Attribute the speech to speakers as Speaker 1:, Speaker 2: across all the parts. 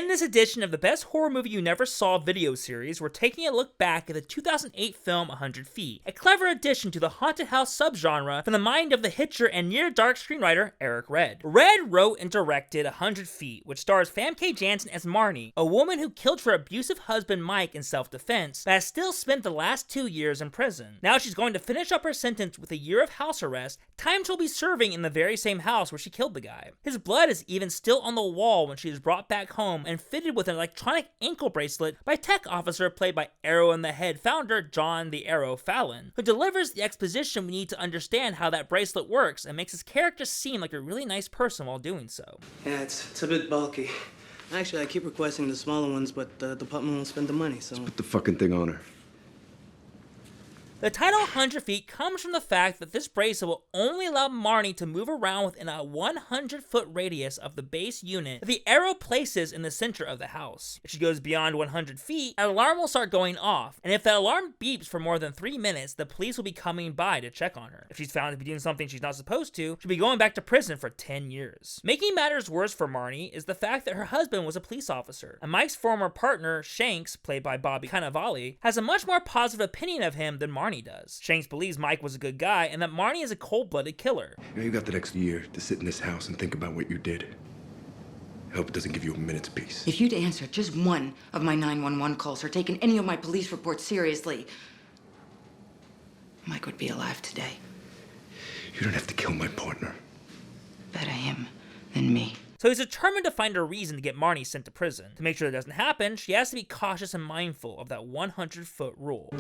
Speaker 1: In this edition of the Best Horror Movie You Never Saw video series, we're taking a look back at the 2008 film 100 Feet, a clever addition to the haunted house subgenre from the mind of the Hitcher and near-dark screenwriter Eric Red. Red wrote and directed 100 Feet, which stars Famke Janssen as Marnie, a woman who killed her abusive husband Mike in self-defense, but has still spent the last 2 years in prison. Now she's going to finish up her sentence with a year of house arrest, time she'll be serving in the very same house where she killed the guy. His blood is even still on the wall when she is brought back home and fitted with an electronic ankle bracelet by tech officer played by Arrow in the Head founder John the Arrow Fallon, who delivers the exposition we need to understand how that bracelet works and makes his character seem like a really nice person while doing so.
Speaker 2: Yeah, it's a bit bulky. Actually, I keep requesting the smaller ones, but the department won't spend the money, so...
Speaker 3: Just put the fucking thing on her.
Speaker 1: The title 100 Feet comes from the fact that this bracelet will only allow Marnie to move around within a 100-foot radius of the base unit that the arrow places in the center of the house. If she goes beyond 100 feet, an alarm will start going off, and if that alarm beeps for more than 3 minutes, the police will be coming by to check on her. If she's found to be doing something she's not supposed to, she'll be going back to prison for 10 years. Making matters worse for Marnie is the fact that her husband was a police officer, and Mike's former partner, Shanks, played by Cannavale, has a much more positive opinion of him than Marnie does. Shanks believes Mike was a good guy and that Marnie is a cold-blooded killer.
Speaker 3: You got the next year to sit in this house and think about what you did. I hope it doesn't give you a minute's peace.
Speaker 4: If you'd answered just one of my 911 calls or taken any of my police reports seriously, Mike would be alive today.
Speaker 3: You don't have to kill my partner.
Speaker 4: Better him than me.
Speaker 1: So he's determined to find a reason to get Marnie sent to prison. To make sure that doesn't happen, she has to be cautious and mindful of that 100-foot rule.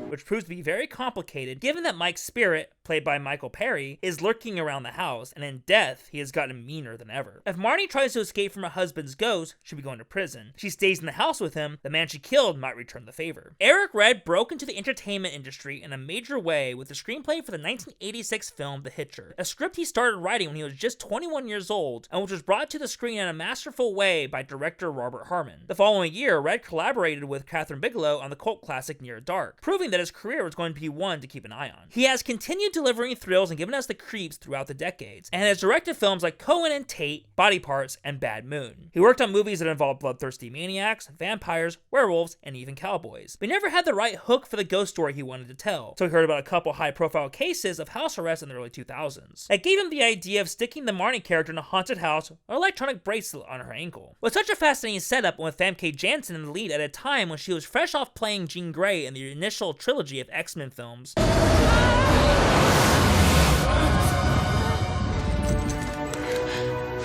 Speaker 1: Which proves to be very complicated given that Mike's spirit, played by Michael Perry, is lurking around the house, and in death, he has gotten meaner than ever. If Marnie tries to escape from her husband's ghost, she'll be going to prison. If she stays in the house with him, the man she killed might return the favor. Eric Red broke into the entertainment industry in a major way with the screenplay for the 1986 film The Hitcher, a script he started writing when he was just 21 years old, and which was brought to the screen in a masterful way by director Robert Harmon. The following year, Red collaborated with Kathryn Bigelow on the cult classic Near Dark, proving that his career was going to be one to keep an eye on. He has continued delivering thrills and given us the creeps throughout the decades, and has directed films like Cohen and Tate, Body Parts, and Bad Moon. He worked on movies that involved bloodthirsty maniacs, vampires, werewolves, and even cowboys. But he never had the right hook for the ghost story he wanted to tell, so he heard about a couple high-profile cases of house arrest in the early 2000s. That gave him the idea of sticking the Marnie character in a haunted house or electronic bracelet on her ankle. With such a fascinating setup, with Famke Janssen in the lead at a time when she was fresh off playing Jean Grey in the initial trilogy of X-Men films,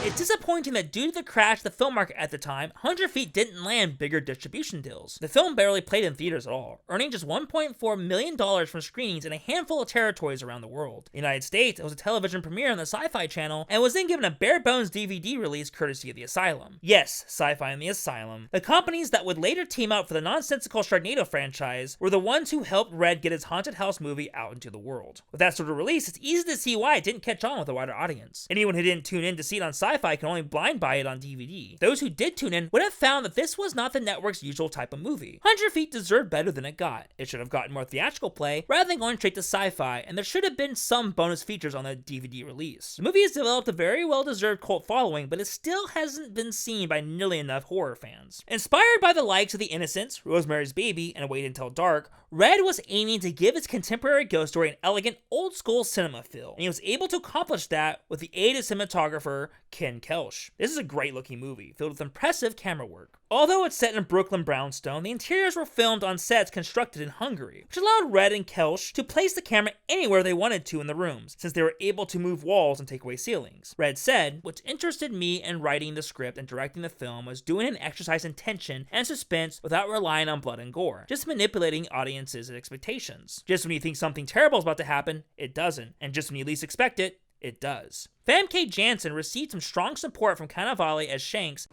Speaker 1: it's disappointing that due to the crash of the film market at the time, 100 Feet didn't land bigger distribution deals. The film barely played in theaters at all, earning just $1.4 million from screenings in a handful of territories around the world. In the United States, it was a television premiere on the Sci-Fi Channel, and was then given a bare-bones DVD release courtesy of The Asylum. Yes, Sci-Fi and The Asylum. The companies that would later team up for the nonsensical Sharknado franchise were the ones who helped Red get his haunted house movie out into the world. With that sort of release, it's easy to see why it didn't catch on with a wider audience. Anyone who didn't tune in to see it on Sci-Fi can only blind buy it on DVD. Those who did tune in would have found that this was not the network's usual type of movie. 100 Feet deserved better than it got. It should have gotten more theatrical play rather than going straight to Sci-Fi, and there should have been some bonus features on the DVD release. The movie has developed a very well-deserved cult following, but it still hasn't been seen by nearly enough horror fans. Inspired by the likes of The Innocents, Rosemary's Baby, and Wait Until Dark, Red was aiming to give its contemporary ghost story an elegant, old-school cinema feel, and he was able to accomplish that with the aid of cinematographer Ken Kelch. This is a great-looking movie, filled with impressive camera work. Although it's set in Brooklyn brownstone, the interiors were filmed on sets constructed in Hungary, which allowed Red and Kelch to place the camera anywhere they wanted to in the rooms, since they were able to move walls and take away ceilings. Red said, "What interested me in writing the script and directing the film was doing an exercise in tension and suspense without relying on blood and gore, just manipulating audiences and expectations. Just when you think something terrible is about to happen, it doesn't, and just when you least expect it, it does." Famke Janssen received some strong support from Cannavale as Shanks.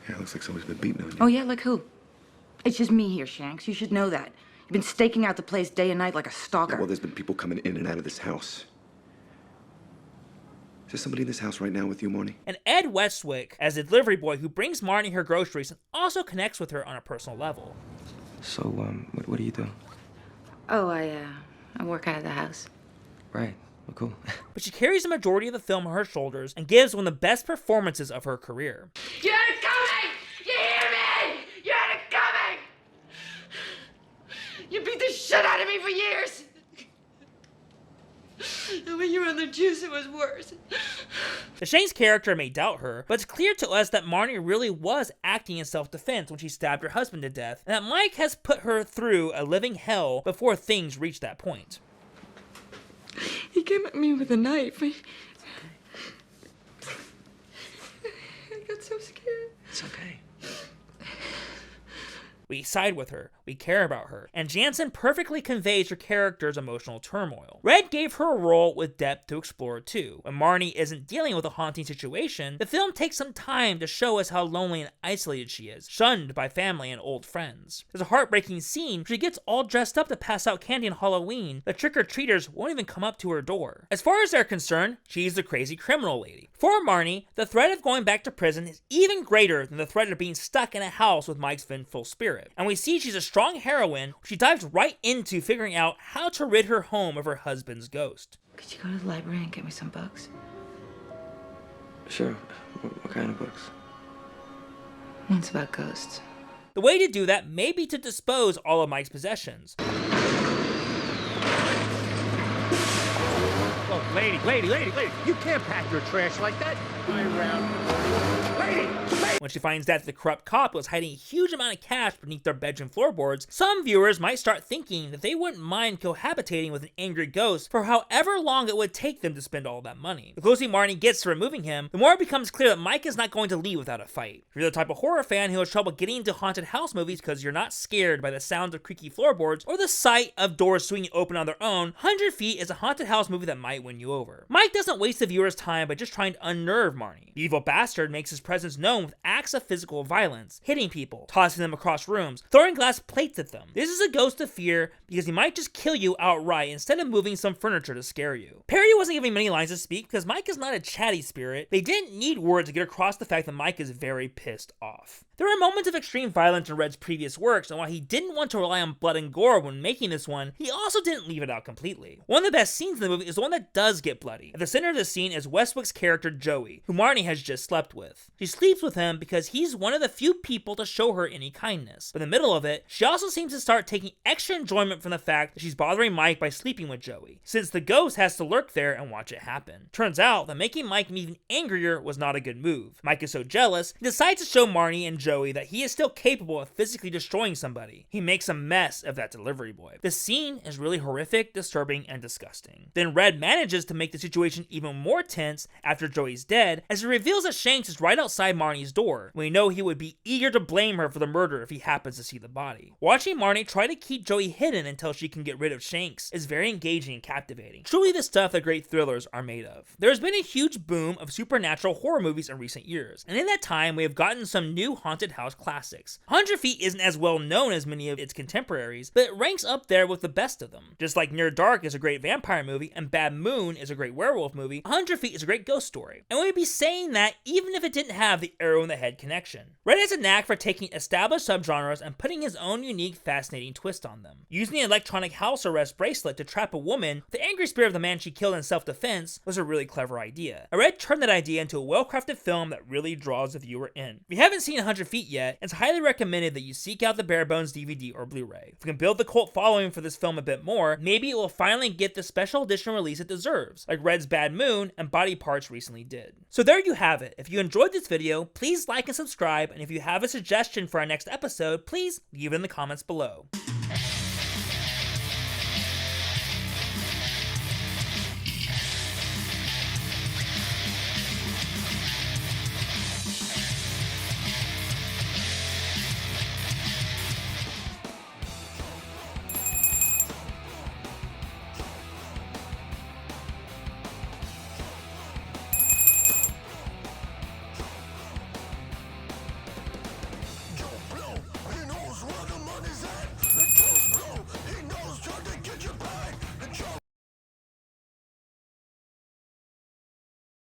Speaker 3: Yeah, it looks like somebody's been beating on you.
Speaker 4: Oh yeah, like who? It's just me here, Shanks. You should know that. You've been staking out the place day and night like a stalker.
Speaker 3: Yeah, well, there's been people coming in and out of this house. Is there somebody in this house right now with you, Marnie?
Speaker 1: And Ed Westwick as the delivery boy who brings Marnie her groceries and also connects with her on a personal level.
Speaker 5: So, what do you do?
Speaker 4: Oh, I work out of the house.
Speaker 5: Right. Well, cool.
Speaker 1: But she carries the majority of the film on her shoulders and gives one of the best performances of her career.
Speaker 4: You're coming! You hear me? You're coming! You beat the shit out of me for years! And when you were on the juice, it was worse.
Speaker 1: The Shanks character may doubt her, but it's clear to us that Marnie really was acting in self-defense when she stabbed her husband to death, and that Mike has put her through a living hell before things reach that point.
Speaker 4: He came at me with a knife. I got so scared.
Speaker 5: It's okay.
Speaker 1: We side with her, we care about her, and Janssen perfectly conveys her character's emotional turmoil. Red gave her a role with depth to explore too. When Marnie isn't dealing with a haunting situation, the film takes some time to show us how lonely and isolated she is, shunned by family and old friends. There's a heartbreaking scene where she gets all dressed up to pass out candy on Halloween. The trick-or-treaters won't even come up to her door. As far as they're concerned, she's the crazy criminal lady. For Marnie, the threat of going back to prison is even greater than the threat of being stuck in a house with Mike's vengeful spirit. And we see she's a strong heroine. She dives right into figuring out how to rid her home of her husband's ghost.
Speaker 4: Could you go to the library and get me some books?
Speaker 5: Sure. What kind of books?
Speaker 4: One's about ghosts.
Speaker 1: The way to do that may be to dispose all of Mike's possessions.
Speaker 6: Look, lady, you can't pack your trash like that. Lady!
Speaker 1: When she finds that the corrupt cop was hiding a huge amount of cash beneath their bedroom floorboards, some viewers might start thinking that they wouldn't mind cohabitating with an angry ghost for however long it would take them to spend all that money. The closer Marnie gets to removing him, the more it becomes clear that Mike is not going to leave without a fight. If you're the type of horror fan who has trouble getting into haunted house movies because you're not scared by the sound of creaky floorboards or the sight of doors swinging open on their own, 100 Feet is a haunted house movie that might win you over. Mike doesn't waste the viewer's time by just trying to unnerve Marnie. The evil bastard makes his presence known with acts of physical violence, hitting people, tossing them across rooms, throwing glass plates at them. This is a ghost of fear because he might just kill you outright instead of moving some furniture to scare you. Perry wasn't giving many lines to speak because Mike is not a chatty spirit. They didn't need words to get across the fact that Mike is very pissed off. There are moments of extreme violence in Red's previous works, and while he didn't want to rely on blood and gore when making this one, he also didn't leave it out completely. One of the best scenes in the movie is the one that does get bloody. At the center of the scene is Westwick's character Joey, who Marnie has just slept with. She sleeps with him because he's one of the few people to show her any kindness. But in the middle of it, she also seems to start taking extra enjoyment from the fact that she's bothering Mike by sleeping with Joey, since the ghost has to lurk there and watch it happen. Turns out that making Mike even angrier was not a good move. Mike is so jealous, he decides to show Marnie and Joey that he is still capable of physically destroying somebody. He makes a mess of that delivery boy. The scene is really horrific, disturbing, and disgusting. Then Red manages to make the situation even more tense after Joey's dead, as he reveals that Shanks is right outside Marnie's door. We know he would be eager to blame her for the murder if he happens to see the body. Watching Marnie try to keep Joey hidden until she can get rid of Shanks is very engaging and captivating. Truly the stuff that great thrillers are made of. There's been a huge boom of supernatural horror movies in recent years, and in that time we have gotten some new haunted house classics. 100 Feet isn't as well known as many of its contemporaries, but it ranks up there with the best of them. Just like Near Dark is a great vampire movie and Bad Moon is a great werewolf movie, 100 Feet is a great ghost story. And we'd be saying that even if it didn't have the arrow in the head connection. Red has a knack for taking established subgenres and putting his own unique, fascinating twist on them. Using the electronic house arrest bracelet to trap a woman, the angry spirit of the man she killed in self-defense was a really clever idea. Red turned that idea into a well-crafted film that really draws the viewer in. If you haven't seen 100 Feet yet, it's highly recommended that you seek out the Bare Bones DVD or Blu-ray. If we can build the cult following for this film a bit more, maybe it will finally get the special edition release it deserves, like Red's Bad Moon and Body Parts recently did. So there you have it. If you enjoyed this video, please like and subscribe, and if you have a suggestion for our next episode, please leave it in the comments below.